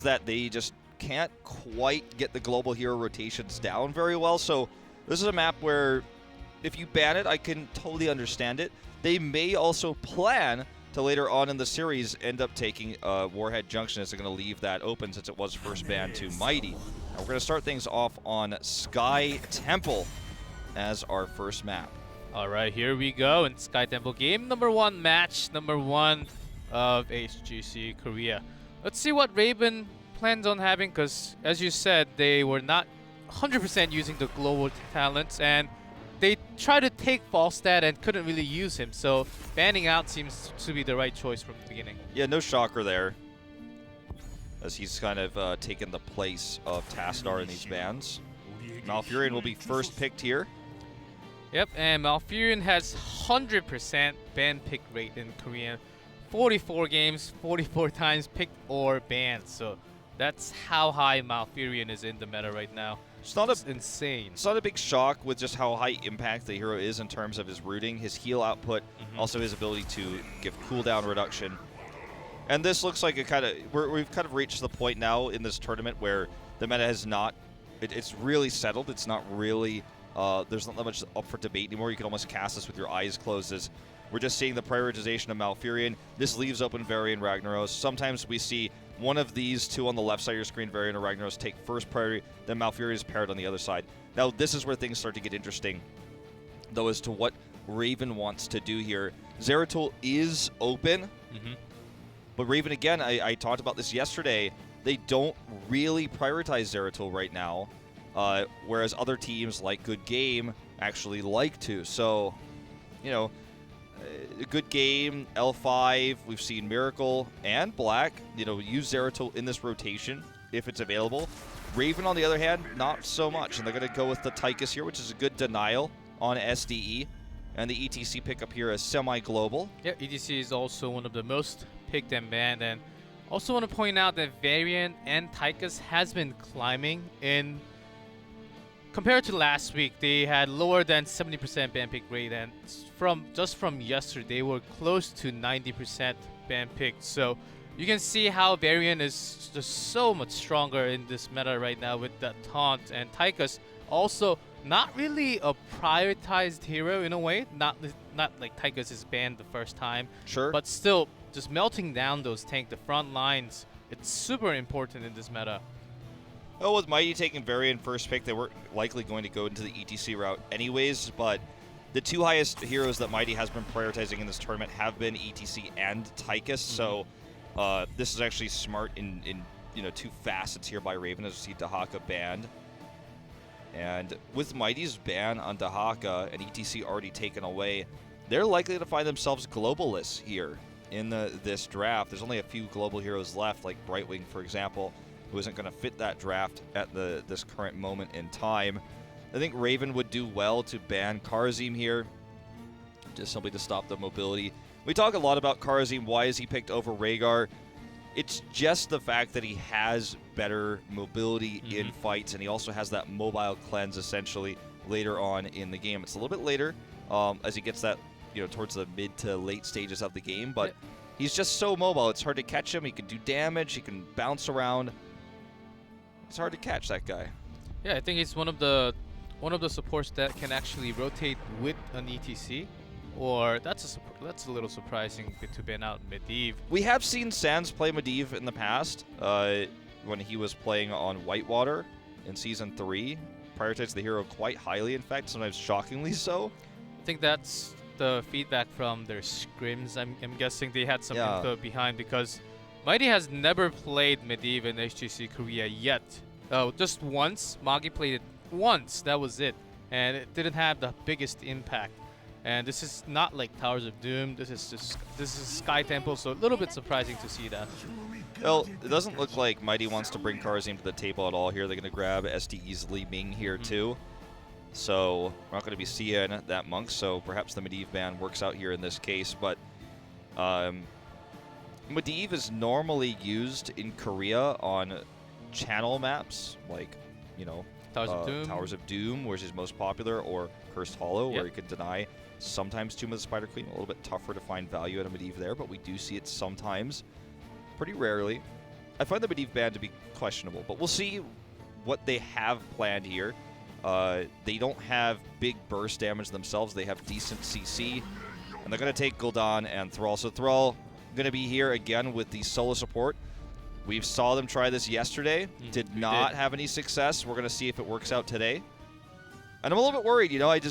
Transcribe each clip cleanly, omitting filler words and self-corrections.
that they just can't quite get the global hero rotations down very well. So this is a map where if you ban it, I can totally understand it. They may also plan to later on in the series end up taking Warhead Junction, as they're going to leave that open since it was first banned to Mighty. Now we're going to start things off on Sky Temple as our first map. All right, here we go in Sky Temple game number 1, match number 1 of HGC Korea. Let's see what Raven plans on having, because as you said, they were not 100% using the global talents, and they tried to take Falstad and couldn't really use him, so banning out seems to be the right choice from the beginning. Yeah, no shocker there, as he's kind of taken the place of Tastar in these bans. Malfurion will be first picked here. Yep, and Malfurion has 100% ban pick rate in Korean. 44 games, 44 times picked or banned, so that's how high Malfurion is in the meta right now. It's insane. It's not a big shock with just how high impact the hero is in terms of his rooting, his heal output, also his ability to give cooldown reduction. And this looks like we've kind of reached the point now in this tournament where the meta has not, it's really settled. It's not really, there's not that much up for debate anymore. You can almost cast this with your eyes closed. As we're just seeing the prioritization of Malfurion. This leaves open Varian Ragnaros. Sometimes we see one of these two on the left side of your screen, Varian or Ragnaros, take first priority, then Malfurion is paired on the other side. Now this is where things start to get interesting, though, as to what Raven wants to do here. Zeratul is open, but Raven, again, I talked about this yesterday, they don't really prioritize Zeratul right now, whereas other teams like Good Game actually like to. So, you know, a Good Game, L5, we've seen Miracle and Black, you know, use Zeratul in this rotation if it's available. Raven, on the other hand, not so much, and they're going to go with the Tychus here, which is a good denial on SDE, and the ETC pickup here is semi-global. Yeah, ETC is also one of the most picked and banned, and also want to point out that Varian and Tychus has been climbing in. Compared to last week, they had lower than 70% ban pick rate, and just from yesterday, they were close to 90% ban picked. So you can see how Varian is just so much stronger in this meta right now with that taunt, and Tychus also not really a prioritized hero in a way. Not like Tychus is banned the first time, Sure, but still just melting down those tank, the front lines. It's super important in this meta. well, with Mighty taking Varian first pick, they weren't likely going to go into the ETC route anyways, but the two highest heroes that Mighty has been prioritizing in this tournament have been ETC and Tychus, so this is actually smart in you know, two facets here by Raven, as we see Dahaka banned. And with Mighty's ban on Dahaka and ETC already taken away, they're likely to find themselves globalists here in this draft. There's only a few global heroes left, like Brightwing, for example, who isn't going to fit that draft at this current moment in time. I think Raven would do well to ban Karazim here, just simply to stop the mobility. We talk a lot about Karazim. Why is he picked over Rhaegar? It's just the fact that he has better mobility in fights, and he also has that mobile cleanse essentially later on in the game. It's a little bit later as he gets that, you know, towards the mid to late stages of the game, but he's just so mobile. It's hard to catch him. He can do damage. He can bounce around. It's hard to catch that guy. Yeah, I think he's one of the supports that can actually rotate with an ETC. Or that's a little surprising to ban out Medivh. We have seen Sans play Medivh in the past when he was playing on Whitewater in Season 3. Prioritized the hero quite highly, in fact, sometimes shockingly so. I think that's the feedback from their scrims. I'm guessing they had some info behind, because Mighty has never played Medivh in HGC Korea yet. Just once. Magi played it once, that was it. And it didn't have the biggest impact. And this is not like Towers of Doom. This is Sky Temple, so a little bit surprising to see that. Well, it doesn't look like Mighty wants to bring Karazim to the table at all here. They're going to grab SDE's Li Ming here too. So we're not going to be seeing that Monk, so perhaps the Medivh ban works out here in this case. But Medivh is normally used in Korea on channel maps, like, you know, Towers of Doom, which is most popular, or Cursed Hollow, where you can deny. Sometimes Tomb of the Spider Queen, a little bit tougher to find value at a Medivh there, but we do see it sometimes, pretty rarely. I find the Medivh ban to be questionable, but we'll see what they have planned here. They don't have big burst damage themselves. They have decent CC, and they're going to take Gul'dan and Thrall. So Thrall going to be here again with the solo support. We saw them try this yesterday. Did not have any success. We're going to see if it works out today. And I'm a little bit worried, you know. I feel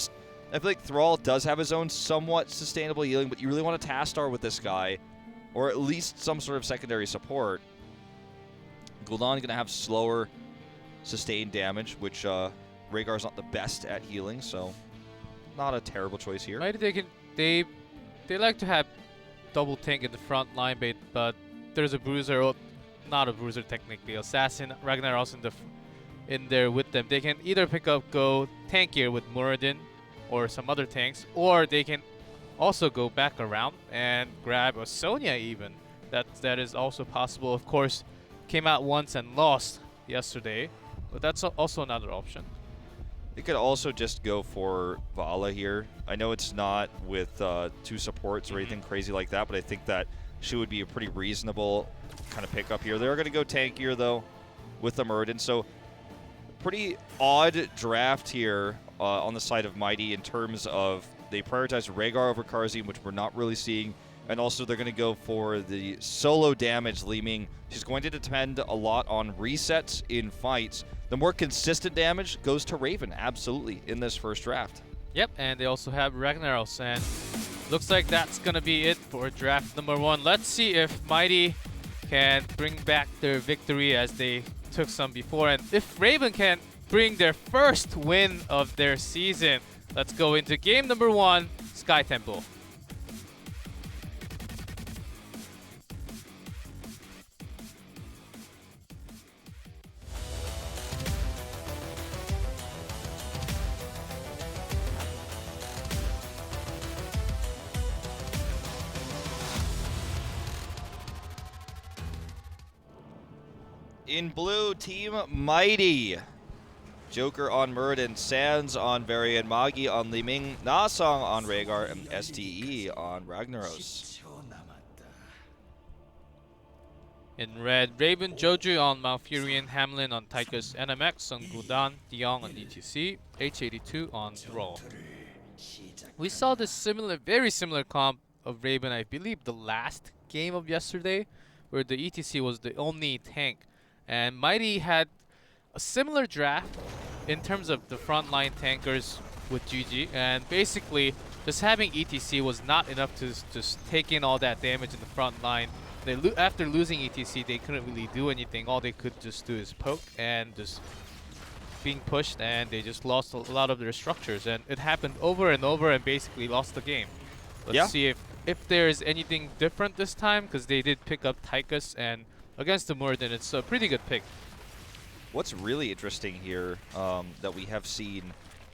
like Thrall does have his own somewhat sustainable healing, but you really want a Tastar with this guy, or at least some sort of secondary support. Gul'dan going to have slower sustained damage, which Rhaegar's not the best at healing, so not a terrible choice here. Maybe they like to have double tank in the front line, but there's a bruiser, or not a bruiser technically, assassin Ragnaros in there with them. They can either go tankier with Muradin or some other tanks, or they can also go back around and grab a Sonya even. That is also possible. Of course, came out once and lost yesterday, but that's also another option. They could also just go for Vala here. I know it's not with 2 supports or anything crazy like that, but I think that she would be a pretty reasonable kind of pickup here. They're going to go tankier, though, with the Muradin. So pretty odd draft here on the side of Mighty in terms of they prioritize Rhaegar over Kharazim, which we're not really seeing. And also they're going to go for the solo damage, Li-Ming. She's going to depend a lot on resets in fights. The more consistent damage goes to Raven, absolutely, in this first draft. Yep, and they also have Ragnaros, and looks like that's going to be it for draft number 1. Let's see if Mighty can bring back their victory as they took some before, and if Raven can bring their first win of their season. Let's go into game number 1, Sky Temple. In blue, Team Mighty. Joker on Muradin, Sands on Varian, Magi on Li-Ming, Nasong on Rhaegar, and STE on Ragnaros. In red, Raven, Joju on Malfurion, Hamlin on Tychus, NMX on Gul'dan, Diong on ETC, H82 on Thrall. We saw this very similar comp of Raven, I believe, the last game of yesterday, where the ETC was the only tank. And Mighty had a similar draft in terms of the frontline tankers with GG, and basically just having ETC was not enough to just take in all that damage in the front line. After losing ETC, they couldn't really do anything. All they could just do is poke and just being pushed, and they just lost a lot of their structures, and it happened over and over and basically lost the game. Let's see if there's anything different this time, because they did pick up Tychus, and against the Muradin, it's a pretty good pick. What's really interesting here that we have seen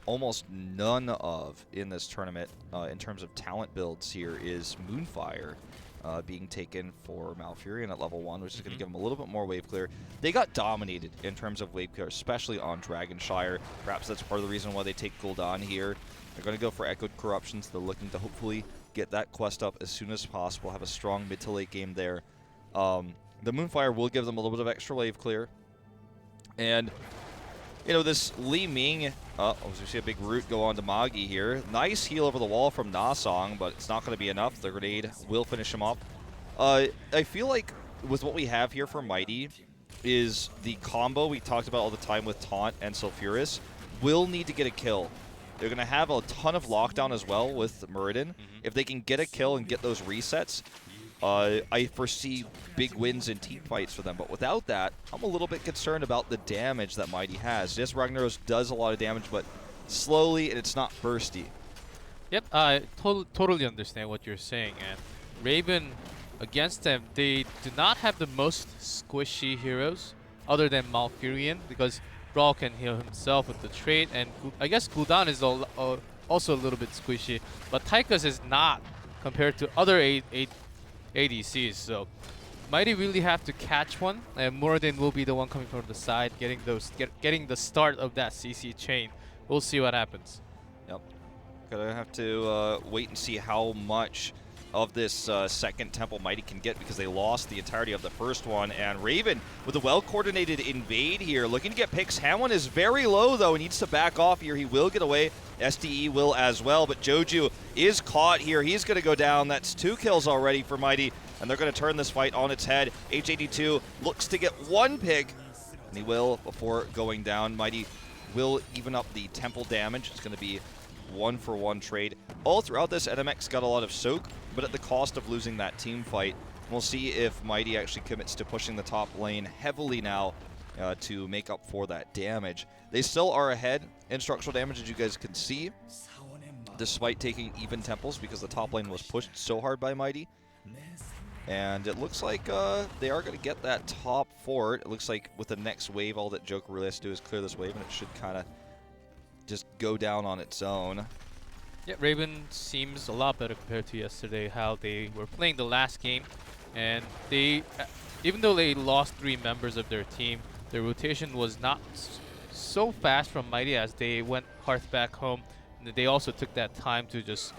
almost none of in this tournament in terms of talent builds here is Moonfire being taken for Malfurion at level 1, which is going to give them a little bit more wave clear. They got dominated in terms of wave clear, especially on Dragonshire. Perhaps that's part of the reason why they take Gul'dan here. They're going to go for Echoed Corruptions. They're looking to hopefully get that quest up as soon as possible, have a strong mid to late game there. The Moonfire will give them a little bit of extra wave clear. And, you know, this Li-Ming, we see a big root go on to Magi here. Nice heal over the wall from Nasong, but it's not going to be enough. The grenade will finish him off. I feel like with what we have here for Mighty is the combo we talked about all the time with Taunt and Sulfuris will need to get a kill. They're going to have a ton of lockdown as well with Muradin. If they can get a kill and get those resets, I foresee big wins in team fights for them. But without that, I'm a little bit concerned about the damage that Mighty has. Yes, Ragnaros does a lot of damage, but slowly, and it's not bursty. Yep, I totally understand what you're saying. And Raven, against them, they do not have the most squishy heroes other than Malfurion, because Brawl can heal himself with the trait, and I guess Gul'dan is also a little bit squishy, but Tychus is not compared to other ADCs, so Mighty really have to catch one, and Muradin will be the one coming from the side, getting the start of that CC chain. We'll see what happens. Yep. Gonna have to wait and see how much of this second temple Mighty can get, because they lost the entirety of the first one. And Raven with a well-coordinated invade here, looking to get picks. Hamlin is very low, though. He needs to back off here. He will get away. SDE will as well, but Joju is caught here. He's going to go down. That's 2 kills already for Mighty, and they're going to turn this fight on its head. H82 looks to get 1 pick, and he will before going down. Mighty will even up the temple damage. It's going to be 1-for-1 trade. All throughout this, NMX got a lot of soak, but at the cost of losing that team fight. We'll see if Mighty actually commits to pushing the top lane heavily now to make up for that damage. They still are ahead in structural damage, as you guys can see, despite taking even temples, because the top lane was pushed so hard by Mighty. And it looks like they are going to get that top fort. It looks like with the next wave, all that Joker really has to do is clear this wave, and it should kind of just go down on its own. Yeah, Raven seems a lot better compared to yesterday, how they were playing the last game. And they, even though they lost 3 members of their team, their rotation was not so fast from Mighty as they went Hearth back home. And they also took that time to just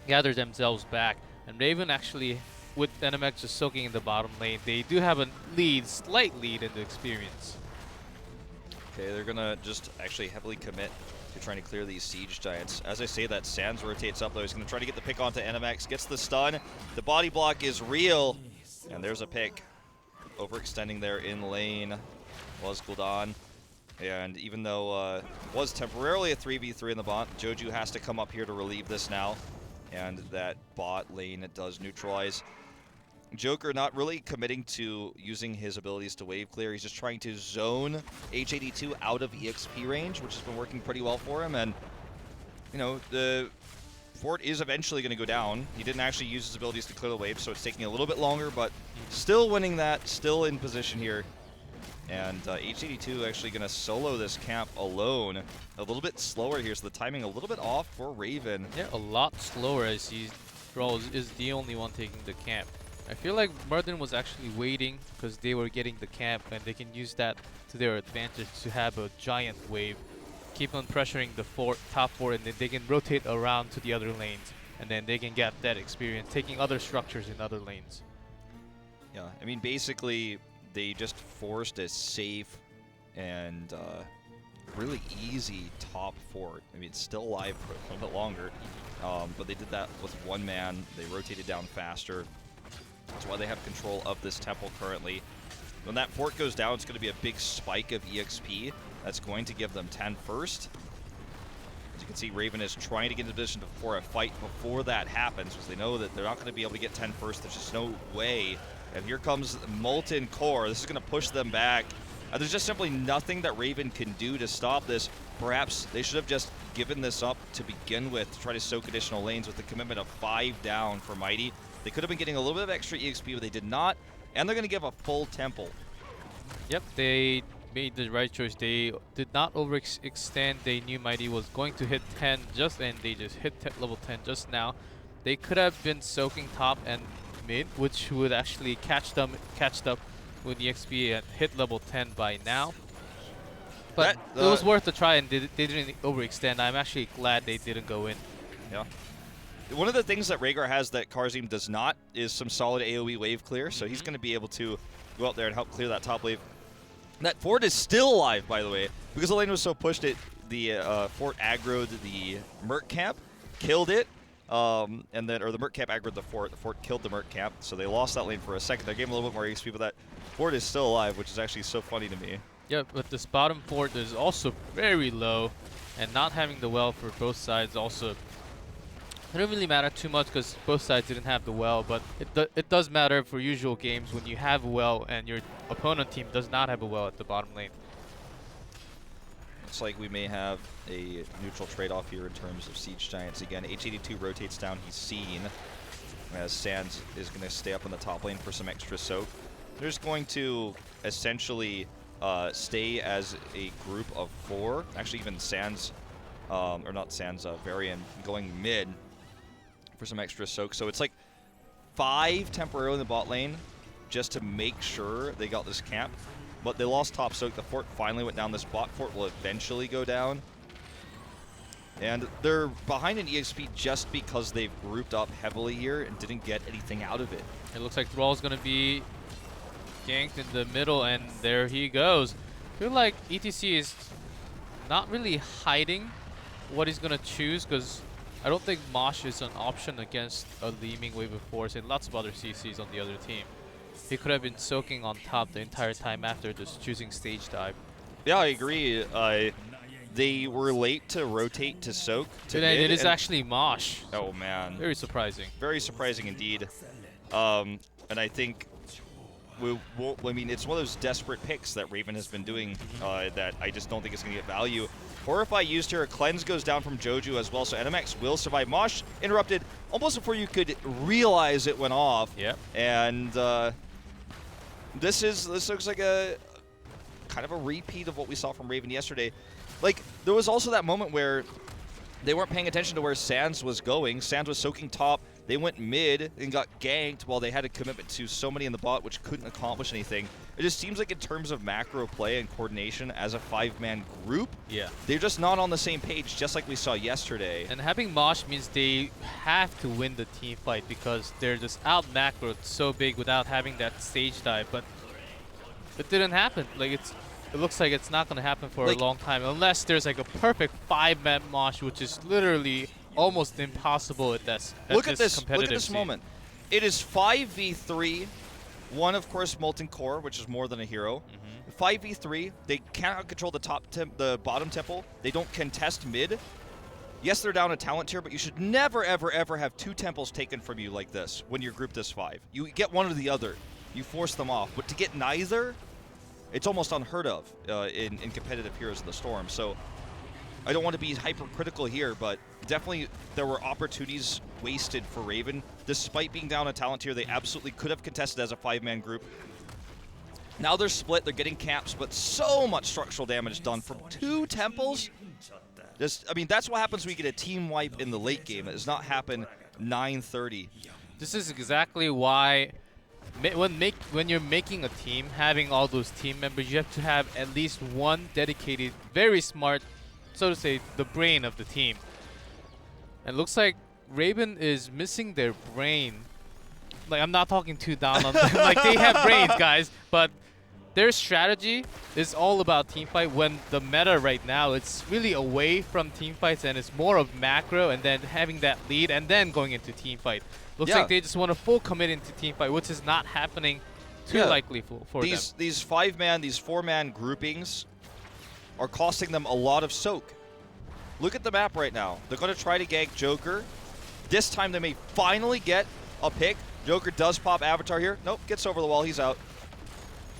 gather themselves back. And Raven actually, with NMX just soaking in the bottom lane, they do have a lead, slight lead in the experience. Okay, they're going to just actually heavily commit to trying to clear these Siege Giants. As I say that, Sands rotates up, though. He's going to try to get the pick onto NMX, gets the stun. The body block is real, and there's a pick. Overextending there in lane was Gul'dan. And even though was temporarily a 3v3 in the bot, Joju has to come up here to relieve this now. And that bot lane does neutralize. Joker not really committing to using his abilities to wave clear. He's just trying to zone H82 out of EXP range, which has been working pretty well for him. And, you know, the fort is eventually going to go down. He didn't actually use his abilities to clear the wave, so it's taking a little bit longer, but still winning that, still in position here. And H82 actually going to solo this camp alone. A little bit slower here, so the timing a little bit off for Raven. Yeah, a lot slower, as he is the only one taking the camp. I feel like Murden was actually waiting because they were getting the camp, and they can use that to their advantage to have a giant wave. Keep on pressuring the top fort, and then they can rotate around to the other lanes, and then they can get that experience taking other structures in other lanes. Yeah, I mean, basically, they just forced a safe and really easy top fort. I mean, it's still alive for a little bit longer, but they did that with 1 man. They rotated down faster. That's why they have control of this temple currently. When that fort goes down, it's going to be a big spike of EXP. That's going to give them 10 first. As you can see, Raven is trying to get into position for a fight before that happens, because they know that they're not going to be able to get 10 first. There's just no way. And here comes Molten Core. This is going to push them back. There's just simply nothing that Raven can do to stop this. Perhaps they should have just given this up to begin with, to try to soak additional lanes with the commitment of 5 down for Mighty. They could have been getting a little bit of extra EXP, but they did not. And they're going to give a full temple. Yep, they made the right choice. They did not overextend. They knew Mighty was going to hit 10 and they just hit level 10 just now. They could have been soaking top and mid, which would actually catch up with EXP and hit level 10 by now. But it was worth a try, and they didn't overextend. I'm actually glad they didn't go in. Yeah. One of the things that Rhaegar has that Karzim does not is some solid AoE wave clear, so he's going to be able to go out there and help clear that top wave. That fort is still alive, by the way, because the lane was so pushed. The fort aggroed the Merc camp, killed it, and then, or the Merc camp aggroed the fort. The fort killed the Merc camp, so they lost that lane for a second. They gave him a little bit more XP, but that fort is still alive, which is actually so funny to me. Yeah, but this bottom fort is also very low, and not having the well for both sides also. It didn't really matter too much because both sides didn't have the well, but it does matter for usual games when you have a well and your opponent team does not have a well at the bottom lane. Looks like we may have a neutral trade-off here in terms of Siege Giants. Again, H82 rotates down, he's seen, as Sands is going to stay up in the top lane for some extra soak. They're just going to essentially stay as a group of 4. Actually, even Sands, or not Sands, Varian going mid for some extra soak. So it's like 5 temporarily in the bot lane just to make sure they got this camp. But they lost top soak. The fort finally went down. This bot fort will eventually go down. And they're behind in EXP just because they've grouped up heavily here and didn't get anything out of it. It looks like Thrall's going to be ganked in the middle, and there he goes. I feel like ETC is not really hiding what he's going to choose, because I don't think Mosh is an option against a Leeming Wave of Force and lots of other CCs on the other team. He could have been soaking on top the entire time after just choosing stage dive. Yeah, I agree. They were late to rotate to soak. It is actually Mosh. Oh, man. Very surprising. Very surprising indeed. And I think, I mean, it's one of those desperate picks that Raven has been doing that I just don't think it's going to get value. Horrify used here. A cleanse goes down from Joju as well, so NMX will survive. Mosh interrupted almost before you could realize it went off. Yep. And this looks like a kind of a repeat of what we saw from Raven yesterday. Like, there was also that moment where they weren't paying attention to where Sands was going. Sands was soaking top. They went mid and got ganked while they had a commitment to so many in the bot, which couldn't accomplish anything. It just seems like in terms of macro play and coordination as a 5-man group, they're just not on the same page, just like we saw yesterday. And having Mosh means they have to win the team fight because they're just out macroed so big without having that stage dive. But it didn't happen. Like, it looks like it's not going to happen for a long time unless there's like a perfect 5-man Mosh, which is literally almost impossible at this. Look at this moment. It is 5v3. One, of course, Molten Core, which is more than a hero. 5v3. They cannot control the bottom temple. They don't contest mid. Yes, they're down a talent tier, but you should never, ever, ever have 2 temples taken from you like this when you're grouped as 5. You get one or the other. You force them off. But to get neither, it's almost unheard of in competitive Heroes of the Storm. So I don't want to be hypercritical here, but definitely there were opportunities wasted for Raven. Despite being down a talent tier, they absolutely could have contested as a 5-man group. Now they're split, they're getting caps, but so much structural damage done from 2 temples. I mean, that's what happens when you get a team wipe in the late game. It does not happen 9:30. This is exactly why when you're making a team, having all those team members, you have to have at least one dedicated, very smart, so to say, the brain of the team. And looks like Raven is missing their brain. Like, I'm not talking too down on them. Like, they have brains, guys, but their strategy is all about teamfight, when the meta right now, it's really away from teamfights and it's more of macro and then having that lead and then going into teamfight. Looks like they just want to full commit into teamfight, which is not happening too likely for them. These 5-man, these 4-man groupings are costing them a lot of soak. Look at the map right now. They're going to try to gank Joker. This time they may finally get a pick. Joker does pop Avatar here. Nope, gets over the wall. He's out.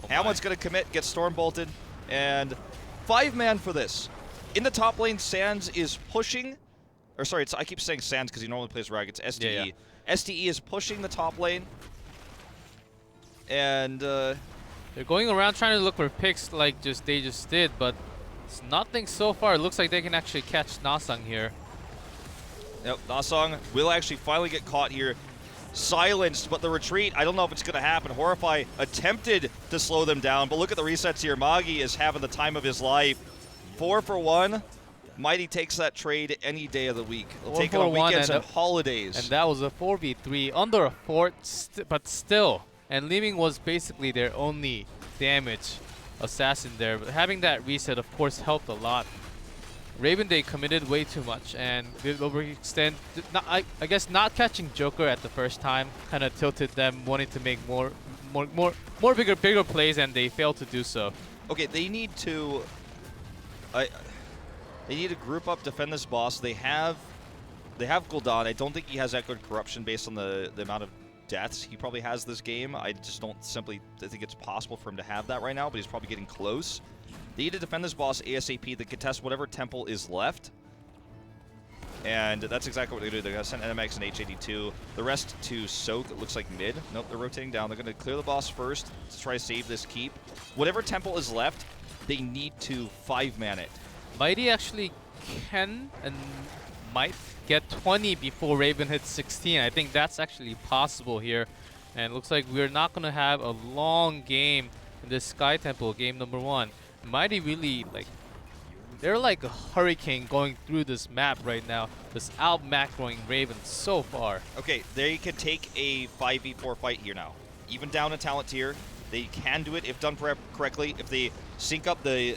Hamlet's going to commit, gets Storm bolted, and 5-man for this. In the top lane, Sands is pushing. Or sorry, I keep saying Sands because he normally plays Rag. It's SDE. SDE is pushing the top lane. And they're going around trying to look for picks like they just did, but it's nothing so far. It looks like they can actually catch Nasang here. Yep, Nasang will actually finally get caught here. Silenced, but the retreat, I don't know if it's going to happen. Horrify attempted to slow them down, but look at the resets here. Magi is having the time of his life. 4 for 1. Mighty takes that trade any day of the week. He'll take it on weekends and holidays. And that was a 4v3 under a fort, but still. And Leeming was basically their only damage assassin there. But having that reset, of course, helped a lot. Raven, they committed way too much and did overextend. I guess not catching Joker at the first time kind of tilted them, wanting to make more bigger plays, and they failed to do so. Okay, they need to group up, defend this boss. They have Gul'dan. I don't think he has Echoed Corruption based on the amount of deaths he probably has this game. I just don't simply think it's possible for him to have that right now, but he's probably getting close. They need to defend this boss ASAP. They contest whatever temple is left. And that's exactly what they're going to do. They're going to send NMX and H82. The rest to soak, it looks like mid. Nope, they're rotating down. They're going to clear the boss first to try to save this keep. Whatever temple is left, they need to 5-man it. Mighty actually can and might get 20 before Raven hits 16. I think that's actually possible here. And it looks like we're not going to have a long game in this Sky Temple, game number 1. Mighty really They're like a hurricane going through this map right now, just out macroing Raven so far. Okay, they can take a 5v4 fight here now. Even down a talent tier, they can do it if done correctly. If they sync up the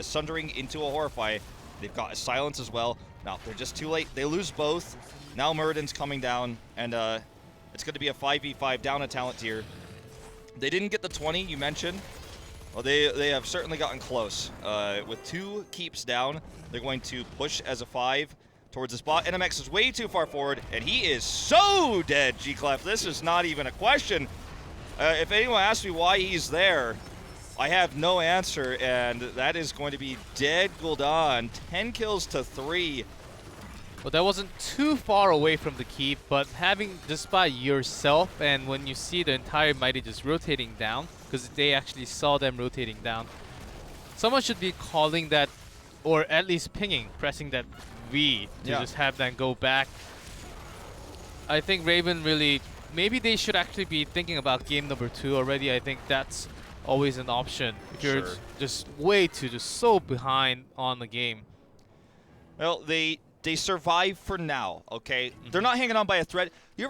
Sundering into a Horrify, they've got a Silence as well. Now, they're just too late. They lose both. Now Muradin's coming down, and it's going to be a 5v5 down a talent tier. They didn't get the 20 you mentioned. Well, they have certainly gotten close. With 2 keeps down, they're going to push as a 5 towards the spot. NMX is way too far forward, and he is so dead, G-Clef. This is not even a question. If anyone asks me why he's there, I have no answer, and that is going to be dead Gul'dan. 10 kills to 3. Well, that wasn't too far away from the keep, but having just by yourself, and when you see the entire Mighty just rotating down, because they actually saw them rotating down, someone should be calling that, or at least pinging, pressing that V to just have them go back. I think Raven really, maybe they should actually be thinking about game number 2 already. I think that's always an option if you're just so behind on the game. Well, they survive for now, okay? They're not hanging on by a thread. You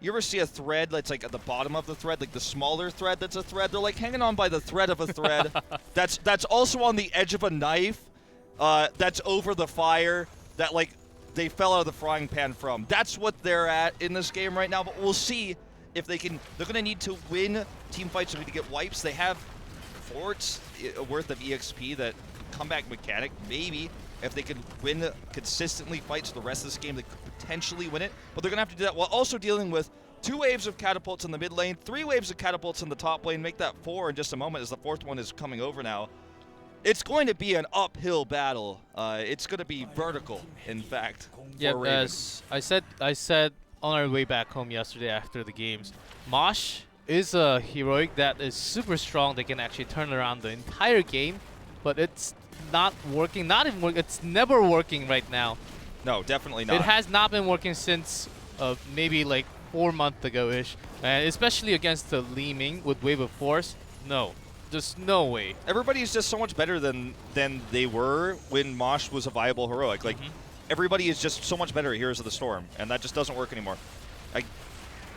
ever see a thread that's like at the bottom of the thread, like the smaller thread that's a thread? They're like hanging on by the thread of a thread. that's also on the edge of a knife. That's over the fire. That like they fell out of the frying pan from. That's what they're at in this game right now. But we'll see if they can. They're gonna need to win team fights to get wipes. They have forts worth of EXP that comeback mechanic maybe. If they can win consistently fights the rest of this game, they could potentially win it. But they're going to have to do that while also dealing with 2 waves of catapults in the mid lane, 3 waves of catapults in the top lane. Make that 4 in just a moment as the 4th one is coming over now. It's going to be an uphill battle. It's going to be vertical, in fact. Yeah, as I said on our way back home yesterday after the games, Mosh is a heroic that is super strong. They can actually turn around the entire game, but it's not working. Not even working. It's never working right now. No, definitely not. It has not been working since maybe like 4 months ago-ish, and especially against the Li Ming with Wave of Force. No, just no way. Everybody's just so much better than they were when Mosh was a viable heroic. Like everybody is just so much better at Heroes of the Storm, and that just doesn't work anymore.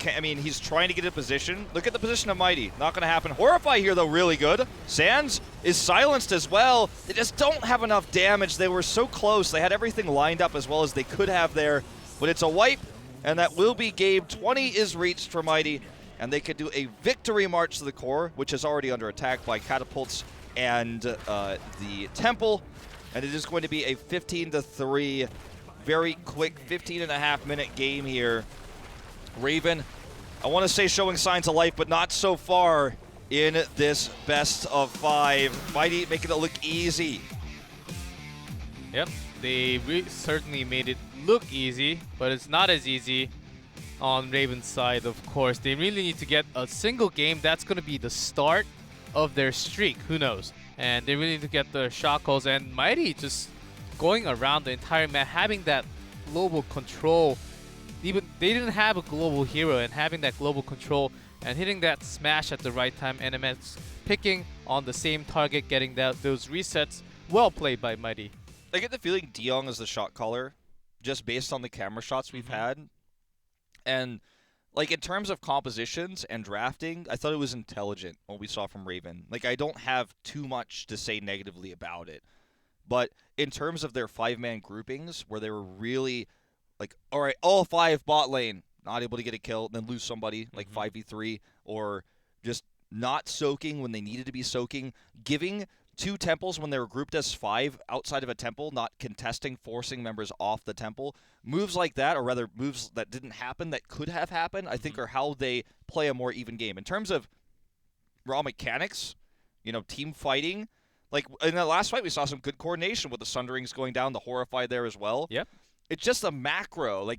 I mean, he's trying to get in position. Look at the position of Mighty. Not going to happen. Horrify here, though, really good. Sands is silenced as well. They just don't have enough damage. They were so close. They had everything lined up as well as they could have there. But it's a wipe, and that will be game 20 is reached for Mighty. And they could do a victory march to the core, which is already under attack by catapults and the temple. And it is going to be a 15-3, very quick 15.5-minute game here. Raven, I want to say showing signs of life, but not so far in this best of 5. Mighty making it look easy. Yep, they certainly made it look easy, but it's not as easy on Raven's side, of course. They really need to get a single game. That's going to be the start of their streak. Who knows? And they really need to get the shot calls. And Mighty just going around the entire map, having that global control. Even they didn't have a global hero, and having that global control and hitting that smash at the right time, NMX picking on the same target, getting those resets. Well played by Mighty. I get the feeling Deong is the shot caller, just based on the camera shots we've had. And like in terms of compositions and drafting, I thought it was intelligent what we saw from Raven. Like I don't have too much to say negatively about it. But in terms of their 5-man groupings, where they were really like, all right, all 5 bot lane, not able to get a kill, then lose somebody, like 5v3, or just not soaking when they needed to be soaking, giving 2 temples when they were grouped as 5 outside of a temple, not contesting, forcing members off the temple. Moves like that, or rather moves that didn't happen that could have happened, I think are how they play a more even game. In terms of raw mechanics, you know, team fighting, like in the last fight we saw some good coordination with the Sunderings going down, the Horrify there as well. Yep. It's just a macro. Like